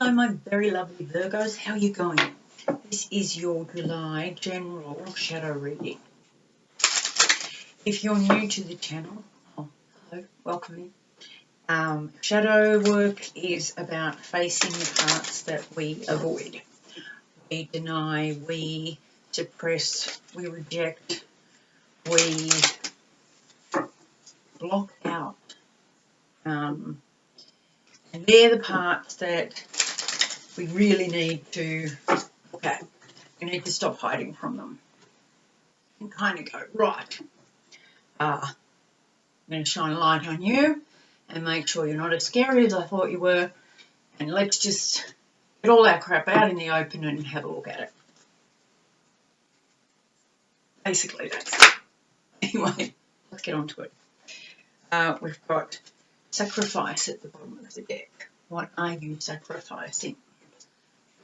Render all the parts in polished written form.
Hello my very lovely Virgos, how are you going? This is your July general shadow reading. If you're new to the channel, hello, welcome in. Shadow work is about facing the parts that we avoid, we deny, we suppress, we reject, we block out. And they're the parts that we really need to look at. We need to stop hiding from them and kind of go, right, I'm going to shine a light on you and make sure you're not as scary as I thought you were, and let's just get all our crap out in the open and have a look at it. Basically, that's it. Anyway, let's get on to it. We've got sacrifice at the bottom of the deck. What are you sacrificing?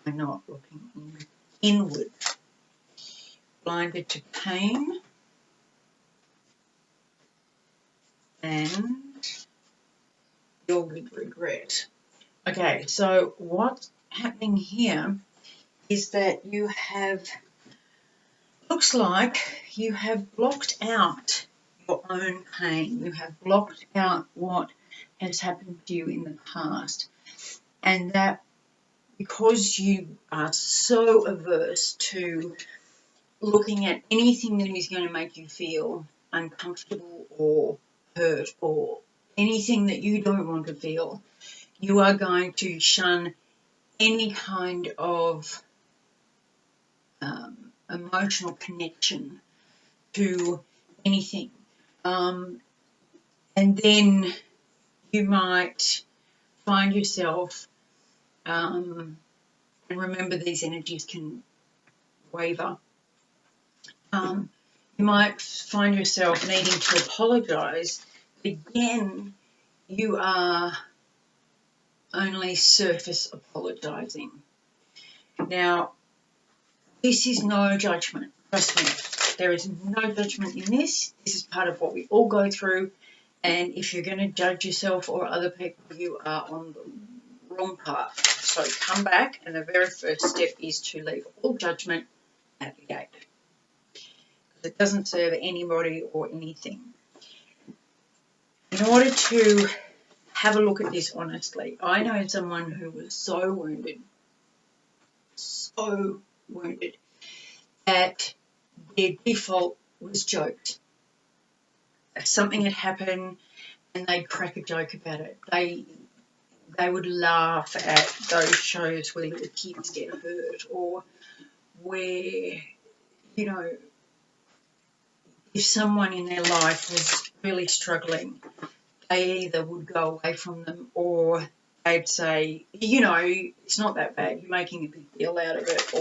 I'm not looking inward. Blinded to pain and filled with regret. Okay, so what's happening here is that you have, looks like you have blocked out your own pain. You have blocked out what has happened to you in the past. And that because you are so averse to looking at anything that is going to make you feel uncomfortable or hurt or anything that you don't want to feel, you are going to shun any kind of emotional connection to anything. And then you might find yourself, and remember these energies can waver, you might find yourself needing to apologise. Again, you are only surface apologising. Now, this is no judgment. Trust me, there is no judgment in this. This is part of what we all go through. And if you're going to judge yourself or other people, you are on the wrong path. So come back, and the very first step is to leave all judgment at the gate. It doesn't serve anybody or anything. In order to have a look at this honestly, I know someone who was so wounded that their default was jokes. Something had happened and they'd crack a joke about it. They would laugh at those shows where little kids get hurt, or where, you know, if someone in their life was really struggling, they either would go away from them or they'd say, you know, it's not that bad, you're making a big deal out of it,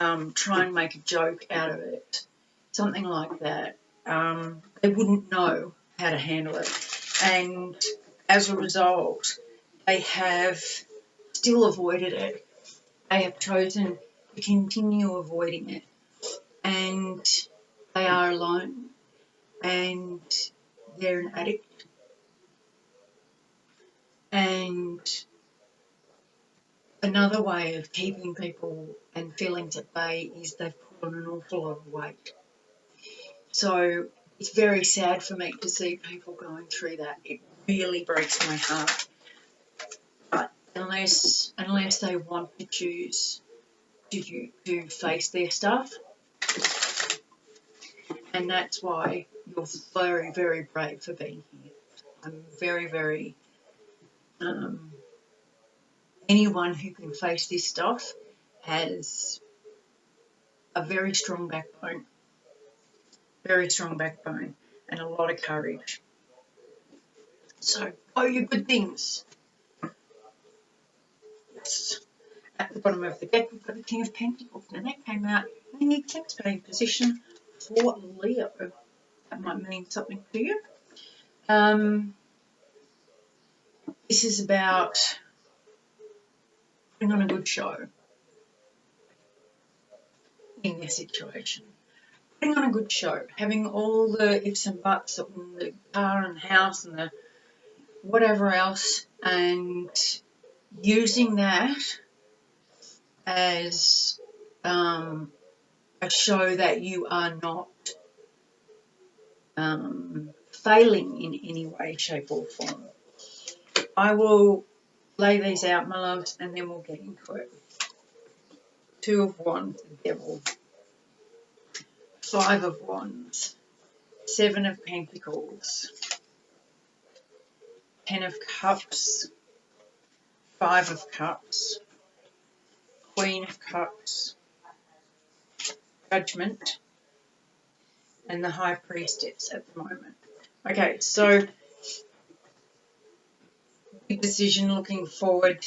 or try and make a joke out of it, something like that. They wouldn't know how to handle it. And as a result, they have still avoided it. They have chosen to continue avoiding it. And they are alone. And they're an addict. And another way of keeping people and feelings at bay is they've put on an awful lot of weight. So it's very sad for me to see people going through that. It really breaks my heart. But unless they want to choose to face their stuff, and that's why you're very, very brave for being here. I'm very, very, anyone who can face this stuff has a very strong backbone. Very strong backbone and a lot of courage. So, oh, your good things. Yes. At the bottom of the deck, we've got the King of Pentacles. Now, that came out in the extended position for Leo. That might mean something to you. This is about putting on a good show in their situation. Putting on a good show, having all the ifs and buts on the car and the house and the whatever else, and using that as a show that you are not failing in any way, shape or form. I will lay these out, my loves, and then we'll get into it. 2 of Wands, the Devil. 5 of Wands. 7 of Pentacles. 10 of Cups. 5 of Cups. Queen of Cups. Judgment. And the High Priestess at the moment. Okay, so big decision looking forward,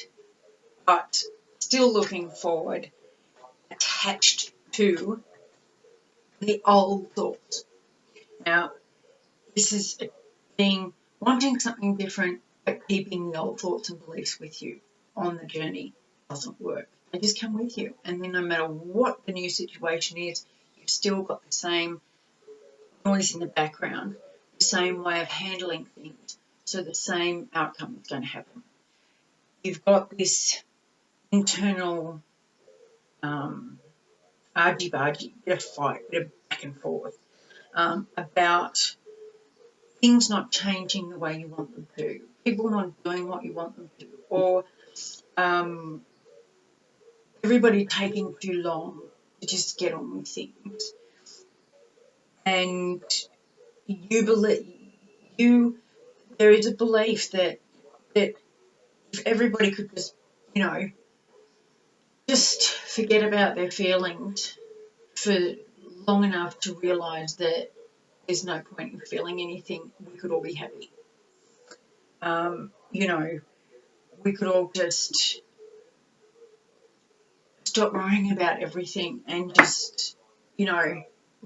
but still looking forward, attached to the old thoughts. Now, this is wanting something different, but keeping the old thoughts and beliefs with you on the journey doesn't work. They just come with you, and then no matter what the new situation is, you've still got the same noise in the background, the same way of handling things, so the same outcome is going to happen. You've this internal argy-bargy, bit of fight, bit of back and forth about things not changing the way you want them to, people not doing what you want them to, or everybody taking too long to just get on with things. And there is a belief that if everybody could just, just forget about their feelings for long enough to realise that there's no point in feeling anything, we could all be happy. We could all just stop worrying about everything and just,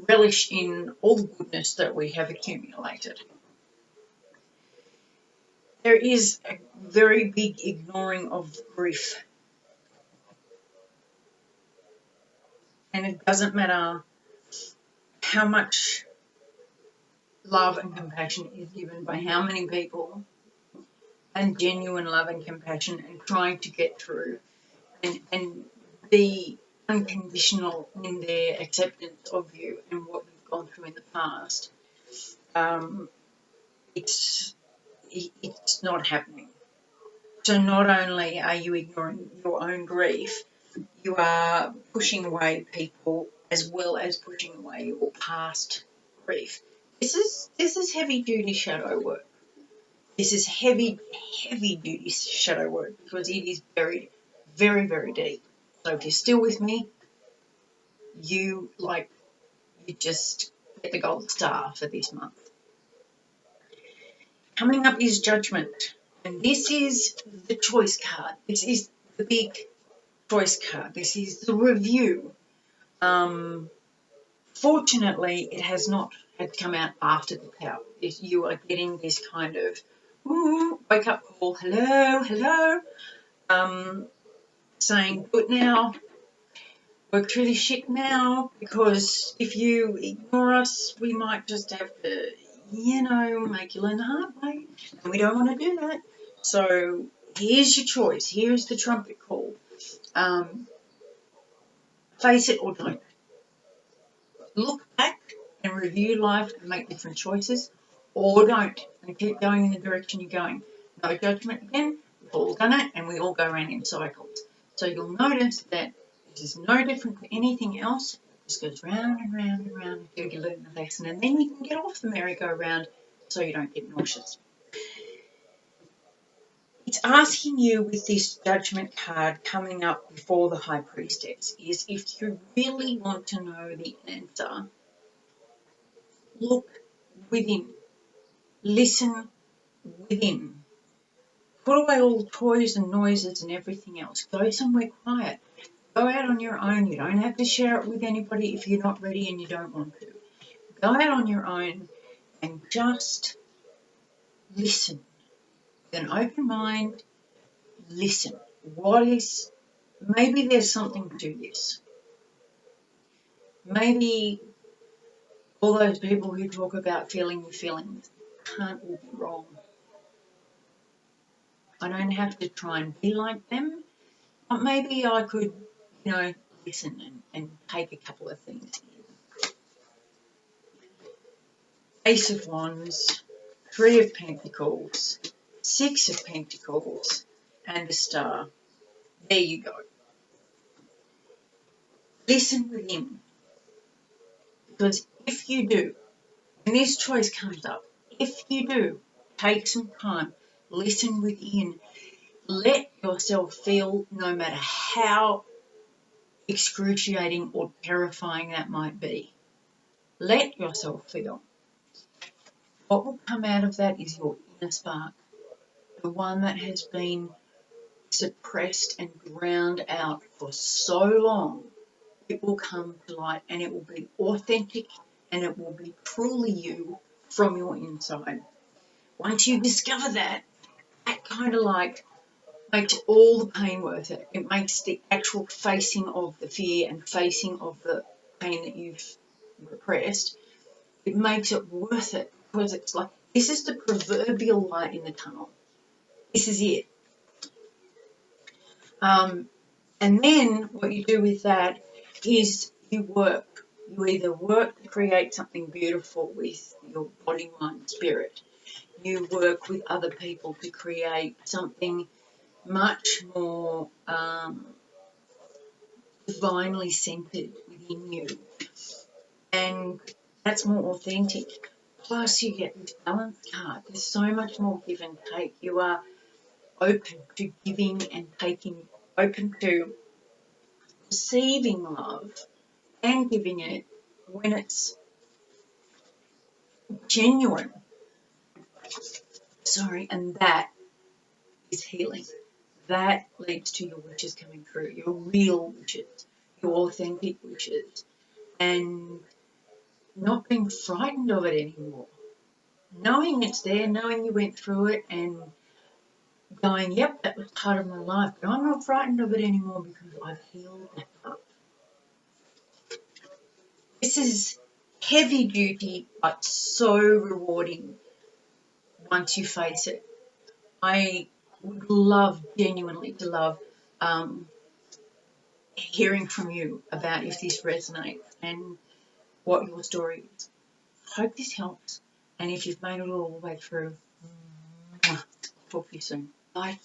relish in all the goodness that we have accumulated. There is a very big ignoring of grief. And it doesn't matter how much love and compassion is given by how many people, and genuine love and compassion, and trying to get through and be unconditional in their acceptance of you and what you've gone through in the past. It's not happening. So not only are you ignoring your own grief, you are pushing away people as well as pushing away your past grief. This is heavy duty shadow work. This is heavy duty shadow work because it is buried very, very deep. So if you're still with me, you just get the gold star for this month. Coming up is Judgment, and this is the choice card. This is the big choice card. This is the review. Fortunately, it has not had to come out after the Tower. You are getting this kind of wake up call, hello, saying good now, work through this shit now, because if you ignore us, we might just have to, make you learn the hard way, and we don't want to do that. So here's your choice. Here's the trumpet call. Face it or don't. Look back and review life and make different choices, or don't, and keep going in the direction you're going. No judgment again. We've all done it, and we all go around in cycles. So you'll notice that this is no different to anything else. It just goes round and round and round until you learn the lesson, and then you can get off the merry-go-round so you don't get nauseous. It's asking you with this Judgment card coming up before the High Priestess is if you really want to know the answer, look within. Listen within. Put away all the toys and noises and everything else. Go somewhere quiet. Go out on your own. You don't have to share it with anybody if you're not ready and you don't want to. Go out on your own and just listen. With an open mind, listen. Maybe there's something to this. Maybe all those people who talk about feeling your feelings can't all be wrong. I don't have to try and be like them. But maybe I could, listen and take a couple of things in. Ace of Wands, Three of Pentacles, Six of Pentacles, and a Star. There you go. Listen within. Because if you do, when this choice comes up, if you do, take some time, listen within, let yourself feel, no matter how excruciating or terrifying that might be. Let yourself feel. What will come out of that is your inner spark, the one that has been suppressed and ground out for so long. It will come to light, and it will be authentic, and it will be truly you from your inside. Once you discover that, that kind of like makes all the pain worth it. It makes the actual facing of the fear and facing of the pain that you've repressed, it makes it worth it, because it's like, this is the proverbial light in the tunnel. This is it. And then what you do with that is you work. You either work to create something beautiful with your body, mind, spirit. You work with other people to create something much more divinely centered within you. And that's more authentic. Plus you get this balance card. There's so much more give and take. You are open to giving and taking, open to receiving love and giving it when it's genuine. And that is healing. That leads to your wishes coming true, your real wishes, your authentic wishes, and not being frightened of it anymore. Knowing it's there, knowing you went through it, and going, yep, that was part of my life, but I'm not frightened of it anymore because I've healed that part. This is heavy duty, but so rewarding once you face it. I would love, genuinely to love, hearing from you about if this resonates and what your story is. Hope this helps. And if you've made it all the way through, talk to you soon. Bye.